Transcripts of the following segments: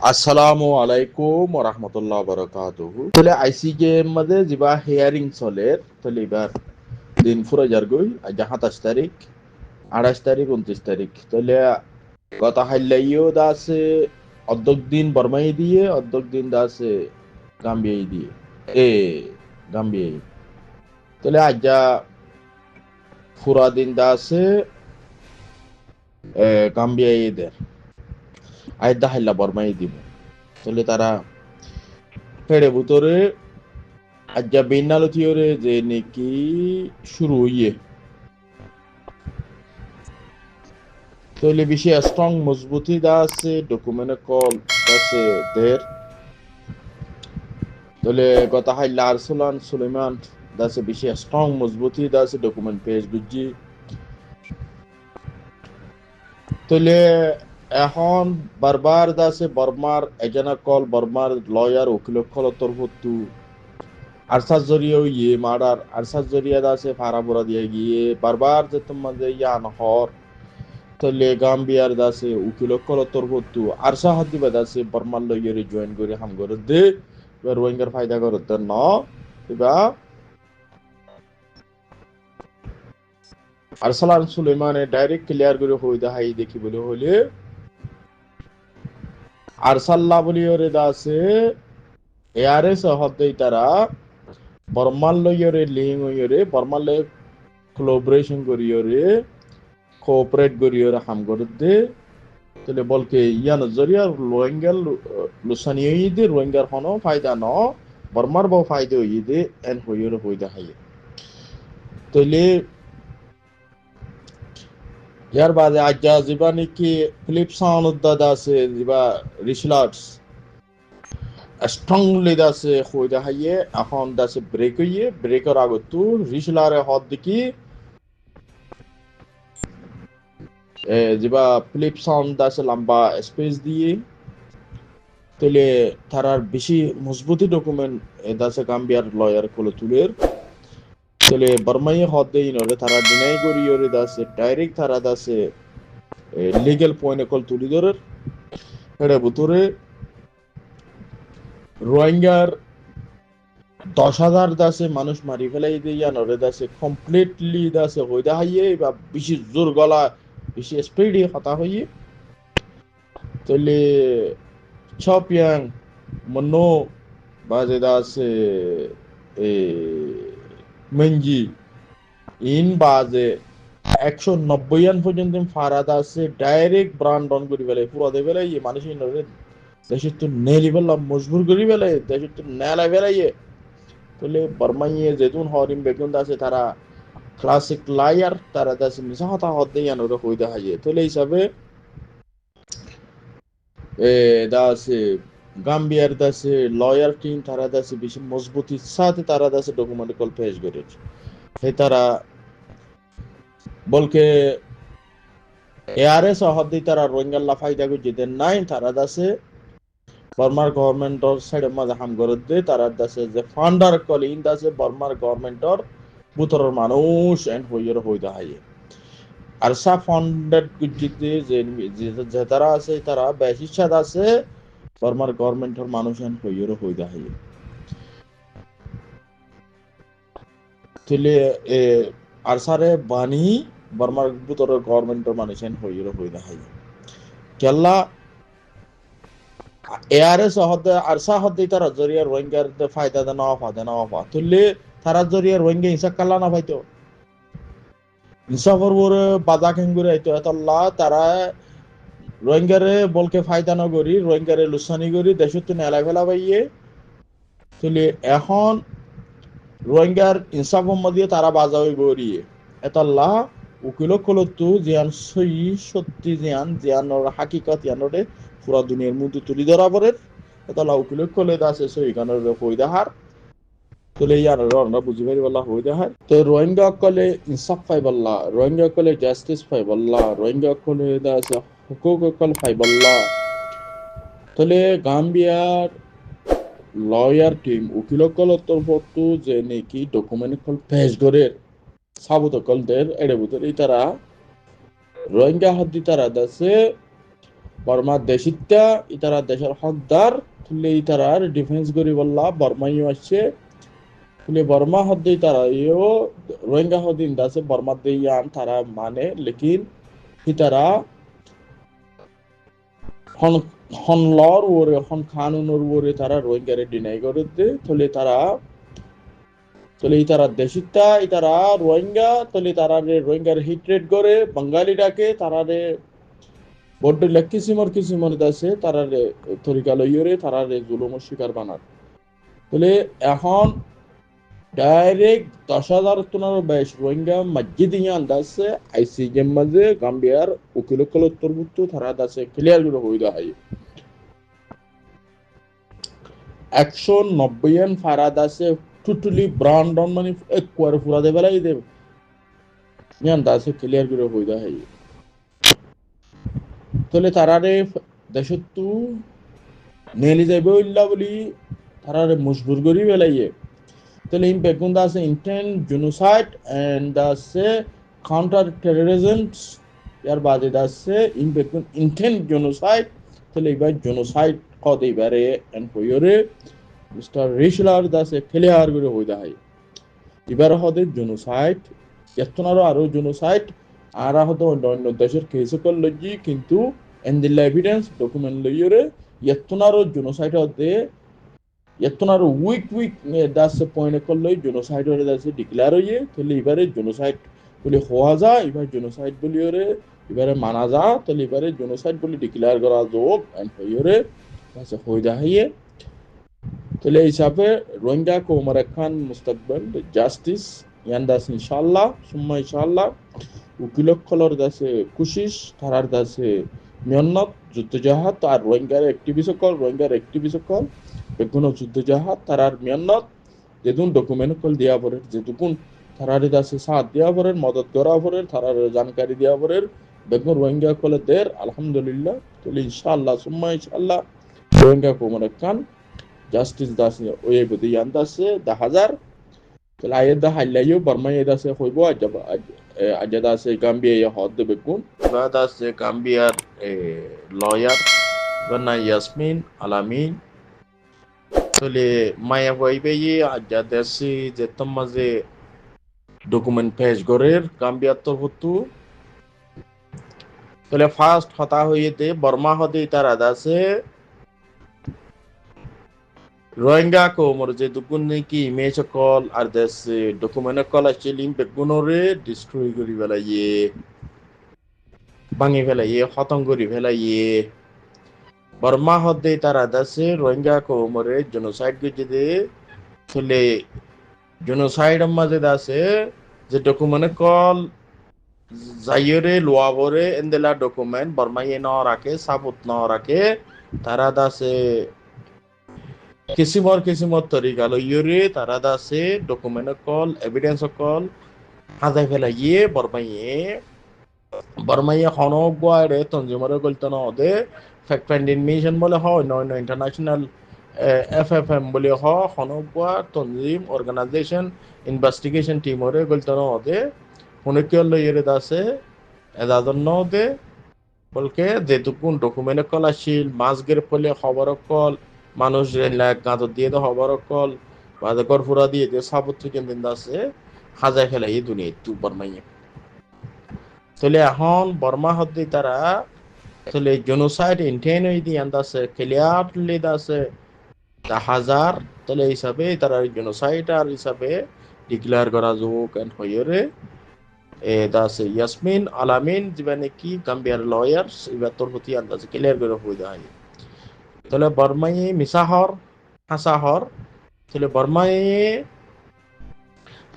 Assalamu alaikum wa rahmatullahi wa barakatuhu. Tole ICJ मध्ये जेव्हा hearing চলের তলে এবার দিন ফুরা যারগই আজ 27 তারিখ 28 তারিখ 29 তারিখ তলে গত হাইলাইও দাসে অর্ধক দিন বর্মাই দিয়ে অর্ধক দিন দাসে গাম্বিয়াই দিয়ে এ গাম্বিয়াই তলে আজ ফুরা দিন দাসে গাম্বিয়াই দের আজ দা হাইলা বর্মাই দিব তলে তারা ফেড়ে ভিতরে আজ বিনালো থিওরে যে নাকি শুরু হইয়ে তলে বিষয়ে স্ট্রং মজবুতি দা আছে ডকুমেন্ট কল আছে দের তলে গত হাইলা আরসুলান সুলেমান দাসে বিষয়ে স্ট্রং মজবুতি দা আছে ডকুমেন্ট পেজ গুজি তলে এখন বারবার দাসে বর্মার এজেনা কল বর্মার লয়ার উকিল কল তরফতু আরসার জরিয়ে ইয়ে মার্ডার আরসার জরিয়ে দাসে ফারাপুরা দিয়ে গিয়ে বারবার যে তোমাদের ইয়ান হর তলে গাম্বিয়ার দাসে উকিল কল তরফতু আরসা হাদিবা দাসে বর্মার লয়ারে জয়েন করে হাম করে দে রোহিঙ্গার ফায়দা করে দেন ন এবা আরসালান সুলেমানে ডাইরেক্ট ক্লিয়ার করে হই দেখাই দেখি বলে হলে আরসাল্লা বলিয়রে দাসে এআরএস হদ্দেই তারা বর্মাল লইয়রে লিং হইয়রে বর্মাল কোলাবোরেশন করিয়রে কোঅপারেট করিয়রে হাম করতে তাহলে বলকে ইয়ান জরিয়া রোহিঙ্গার লুসানি হইদে রোহিঙ্গার হনো ফায়দা ন বর্মার বউ ফায়দা হইদে এন হইয়রে হই দেখাই তাহলে ইয়ার বাদে আজ যা নাকি ফিলিপসান উদ্দাদ আছে যা রিসলার্টস স্ট্রংলি দাসে হই দেখাইয়ে এখন দাসে ব্রেক হইয়ে ব্রেকের আগতো রিসলারে হদ দেখি যেবা ফিলিপসান দাসে লম্বা স্পেস দিয়ে তাহলে তারার বেশি মজবুতি ডকুমেন্ট দাসে গাম্বিয়ার লয়ার কোলে তুলের তাহলে বর্মাই হদ দেই নরে তারা ডিনাই করিয়রে দাসে ডাইরেক্ট তারা দাসে লিগ্যাল পয়েন্ট কল তুলি ধরে এটা ভিতরে রোহিঙ্গার 10,000 দাসে মানুষ মারি ফেলাই দিয়া নরে দাসে কমপ্লিটলি দাসে হই দেখাইয়ে বা বেশি জোর গলা বেশি স্পিডে কথা হইয়ে তাহলে ছপিয়াং মনো বাজে দাসে মেঞ্জি ইন বাজে 190 পর্যন্ত ফারাদ আছে ডাইরেক্ট ব্রান্ড অন করি ফেলে পুরো দে ফেলাই মানুষ দেশের তো নেলি ফেললাম মজবুর করি ফেলে দেশের তো নেলা ফেলাইয়ে তাহলে বর্মাইয়ে যেতুন হরিম বেগুন আছে তারা ক্লাসিক লায়ার তারা দাসে মিশা হতা হতে ইয়ানোর হই দেখাইয়ে তাহলে হিসাবে দাসে গাম্বিয়ার দাসে লয়ার টিম তারা দাসে বেশি মজবুতির সাথে তারা দাসে ডকুমেন্ট কল পেশ করেছে হে তারা বলকে এআরএস হদ্দি তারা রোহিঙ্গাল্লা ফায়দা গুজিতে নাই তারা দাসে বর্মার গভর্নমেন্টর সাইডে মাঝে হাম করে দে তারা দাসে যে ফান্ডার কল ইন দাসে বর্মার গভর্নমেন্টর বুতরের মানুষ এন্ড হইয়ের হই দেখাইয়ে আর সা ফান্ডেড গুজিতে যে তারা আছে তারা বেশি সাদ আছে বর্মার গভর্নমেন্টর মানুষ এন্ড হইয়ের হই দেখাইয়ে তাহলে আর সারে বানি বর্মার বুতরের গভর্নমেন্টর মানুষ এন্ড হইয়ের হই দেখাইয়ে কেল্লা এআরএস হদ্দে আরসা হদ্দে তারা জরিয়া রোহিঙ্গার ফায়দা দেনা অফা তুললে তারা জরিয়া রোহিঙ্গা হিসাব কাল্লা না পাইতো হিসাবর ওরে বাজা খেঙ্গুরে আইতো এতল্লা তারা রোহিঙ্গারে বলকে ফায়দা না করি রোহিঙ্গারে লুসানি করি দেশত তো নেলা ফেলা পাইয়ে তুলে এখন রোহিঙ্গার ইনসাফ দিয়ে তারা বাজা হই গড়িয়ে এতল্লা উকিল কলতু জিয়ান সই সত্যি জিয়ানোর হাকিকত ইয়ানোরে পুরা দুনিয়ার মধ্যে তুলি ধরা পড়ে এতলা উকিল কলে দাসে সই গানোর হই দেহার তুলে ইয়ার আমরা বুঝি পারি বলা হই দেহার তো রোহিঙ্গা কলে ইনসাফ পাই বললা রোহিঙ্গা কলে জাস্টিস পাই বললা রোহিঙ্গা কলে দাসে হুকুক কল পাই বললা তাহলে গাম্বিয়ার লয়ার টিম উকিল কল তরফতু যে নাকি ডকুমেন্ট কল পেশ করে সাবুত কল দের এড়ে বুতরে তারা রোহিঙ্গা হদ্দি তারা দাসে বর্মার দেশিত্যা ইতারা দেশের হকদার তুলে ইতারার ডিফেন্স করি বললা বর্মাইও আসছে তুলে বর্মা হদ্দে তারা ইও রোহিঙ্গা হদিন দাসে বর্মা দিয়ান তারা মানে লেকিন ইতারা হন হনলর ওরে হন খানুনর ওরে তারা রোহিঙ্গারে ডিনাই করে দে তলে ইতারা দেশিত্যা ইতারা রোহিঙ্গা তলে তারা রোহিঙ্গার হিট্রেট করে বাঙালিটাকে তারা বড্ড কিসিমর দাসে তারা তরিকা লইরে তারা জুলুম শিকার বানার বলে এখন ডাইরেক্ট 10,000 টনারও বেশ রোহিঙ্গা মসজিদ ইয়ান দাসে আইসিজের মাঝে গাম্বিয়ার উকিলকল উত্তরভুক্ত তারা দাসে ক্লিয়ার করে হয়ে দেয় 190 ফারা দাসে টুটুলি ব্রান্ডন মানে একবার ফুরা দেবে লাই দেবে ইয়ান দাসে ক্লিয়ার করে হয়ে দেয় তাহলে তারারে দেশত্তু নেলি যাইবে উল্লা বলি তারারে মজবুর করি বেলাইয়ে তাহলে ইন বেগুন আছে ইন্টেন্ট জেনোসাইড এন্ড আছে কাউন্টার টেররিজম ইয়ার বাদে আছে ইন বেগুন ইন্টেন্ট জেনোসাইড তাহলে এবার জেনোসাইড কদ এবারে এন্ড হইরে মিস্টার রিশলার দাসে ক্লিয়ার করে হই দাই এবার হদে জেনোসাইড এতনারও আরো জেনোসাইড আর হতো অন্য দেশের কেস করলো কিন্তু এন্দিল্লা এভিডেন্স ডকুমেন্ট লইরে এতনারও জেনোসাইড হদে এতনারও উইক দাসে পয়েন্ট করলো জেনোসাইড হরে দাসে ডিক্লেয়ার হইয়ে তাহলে এবারে জেনোসাইড বলে হওয়া যায় এবার জেনোসাইড বলি ওরে এবারে মানা যা তাহলে এবারে জেনোসাইড বলে ডিক্লেয়ার করা যোগ এন্ড হইরে দাসে হই যাইয়ে তাহলে হিসাবে রোহিঙ্গা को उमर खान मुस्तकबिल জাস্টিস ইয়ান্দাস ইনশাআল্লাহ সুম্মা ইনশাআল্লাহ উকিলকলর দাসে কুশিস তারার দাসে মেহনত যুদ্ধজাহাদ আর রোহিঙ্গার অ্যাক্টিভিস্ট কল বেগুনো যুদ্ধজাহাদ তারার মেহনত যেদুন ডকুমেন্ট কল দিয়া পরে যেটুকুন তারার দাসে সাথ দিয়া পরে মদত করা পরে তারার জানকারি দিয়া পরে বেগুন রোহিঙ্গা কলে দের আলহামদুলিল্লাহ তাহলে ইনশাআল্লাহ সুম্মা ইনশাআল্লাহ রোহিঙ্গা को उमर खान জাস্টিস দাসে ওই বদি ইয়ান্দাসে 10,000 তাহলে আয়ের দা হাইলাইও বর্মা এদাসে হইব আজাদাসে গাম্বিয়া হদ বেকুন বাদাসে গাম্বিয়ার লয়ার বানা ইয়াসমিন আলামিন তাহলে মায়া হইবে আজাদাসে যে তমাজে ডকুমেন্ট পেশ গরের গাম্বিয়ার তরফতু তাহলে ফার্স্ট হতা হইতে বর্মা হদে তার আদাসে রোহিঙ্গা को उमर जे दुकुन की इमेज कॉल আর দেশ ডকুমেন্ট কল আছে লিম বেগুনরে ডিস্ট্রয় করি ফেলাইয়ে ভাঙি ফেলাইয়ে খতম করি ফেলাইয়ে বর্মা হদে তারা দাসে রোহিঙ্গা को उमर জেনোসাইড গজে দে চলে জেনোসাইড মাঝে দাসে যে ডকুমেন্ট কল জাইরে লোয়াবরে এন্দেলা ডকুমেন্ট বর্মা ইয়ে না রাখে সাবুত না রাখে তারা দাসে কিসিমর তরিকা লইরে তারা দাসে ডকুমেন্ট কল এভিডেন্স কল হাজাই ফেলাইয়ে বর্মাইয়ে হনক গোয়ারে তঞ্জিমরে গলতন হদে ফ্যাক্ট ফাইন্ডিং মিশন বলে হয় নয় ইন্টারন্যাশনাল এফএফএম বলে হয় হনক গোয়া তঞ্জিম অর্গানাইজেশন ইনভেস্টিগেশন টিমরে গলতন হদে হুনকিয়ল লইরে দাসে এদাদন হদে বলকে যেটুকুন ডকুমেন্ট কল আসিল মাছ গের ফলে খবর কল মানুষ গাঁত দিয়ে তো হবার কল বাজাকর ফুরা দিয়ে যে সাবুত থেকে দিন আছে হাজাই ফেলাই এই দুনিয়া একটু বর্মাইয়ে তাহলে এখন বর্মা হদ্দি তারা তাহলে জেনোসাইড ইন্টেন হই দিয়ে আন্দাছে ক্লিয়ারলি দাসে 10,000 তাহলে হিসাবে তারা জেনোসাইড আর হিসাবে ডিক্লেয়ার করা যোগ এন্ড হইরে দাসে ইয়াসমিন আলামিন জীবনে কি গাম্বিয়ার লয়ার এবার তোর প্রতি আন্দাজে ক্লিয়ার করে হয়ে যায় তাহলে বর্মাই মিসাহর হাসাহর তাহলে বর্মাই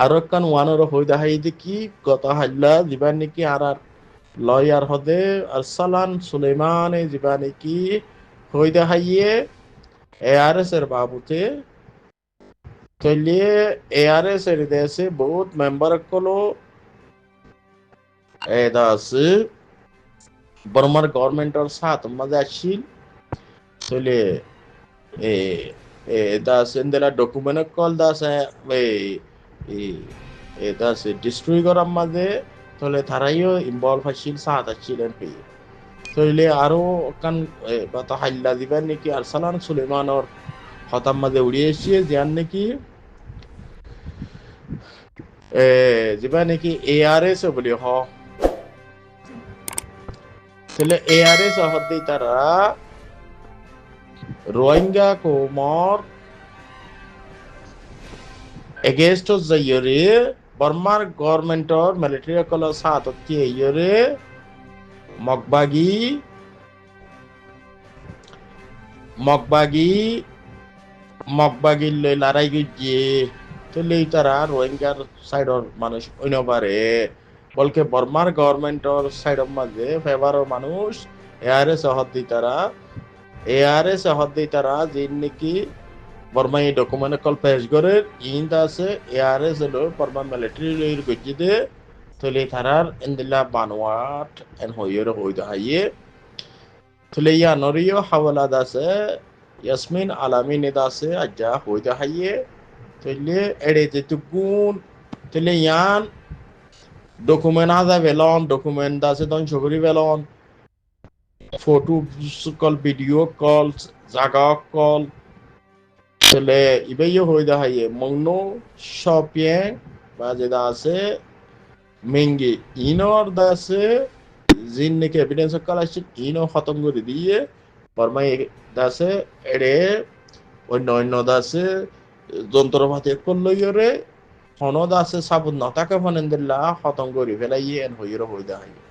আর কান ওয়ানোর হই দেখাই দেখি গত হাল্লা জীবান নাকি আর লয়ার হদে আরসালান সুলেমান জীবান নাকি হই দেখাইয়ে এআরএস এর বাবুতে তাহলে এআরএস এর দেশে বহুত মেম্বার কলো দাস বর্মার গভর্নমেন্টের সাথ মাঝে আসছিল তাহলে দাস এন্দেলা ডকুমেন্ট কল দাস দাস ডিস্ট্রয় করার মাঝে তাহলে তারাইও ইনভলভ আসছিল সাথ আসছিলেন তইলে আরো কান বাতা হাল্লা দিবেন নাকি আরসালান সুলেমানর হতাম মাঝে উড়িয়ে এসছে যান নাকি যেবা নাকি এআরএস বলি হ তাহলে এআরএস হদ্দি তারা রোহিঙ্গা কোমর এগেস্ট যাইরে বর্মার গভর্নমেন্টর মিলিটারি কল সাথ ইয়রে মগবাগি মগবাগি মগবাগির লই লড়াই গিয়ে তাহলে তারা রোহিঙ্গার সাইডর মানুষ অন্যবারে বলকে বর্মার গভর্নমেন্টর সাইডর মাঝে ফেভারর মানুষ এআরএস হদ্দি তারা যে নাকি বর্মা এই ডকুমেন্ট কল পেশ করে ইন্দ আছে এআরএস হলো বর্মা মিলিটারি লইর গজিদে তলে তারার ইন্দিলা বানোয়াট এন হইয়ের হইদা হাইয়ে তলে ইয়া নরিও হাওলাদ আছে ইয়াসমিন আলামিন আছে আজ্জা হইদা হাইয়ে তলে এড়ে যেতু গুণ তলে ইয়ান ডকুমেন্ট আদা বেলন ডকুমেন্ট আছে দন সগরি বেলন ফটো কল ভিডিও কল জাগা কল তলে ইবেইও হইদা হাইয়ে মংনো শপিং বা যেটা আছে মেঙ্গি ইনর দাসে জিন নাকি এভিডেন্স কল আসছে ইনো খতম করে দিয়ে বর্মাই দাসে এড়ে অন্য দাসে যন্ত্রপাতি করলইরে হন দাসে সাবুন নতাকে ফনেন্দিল্লা খতম করে ফেলাই এন হইর হইদা হাইয়ে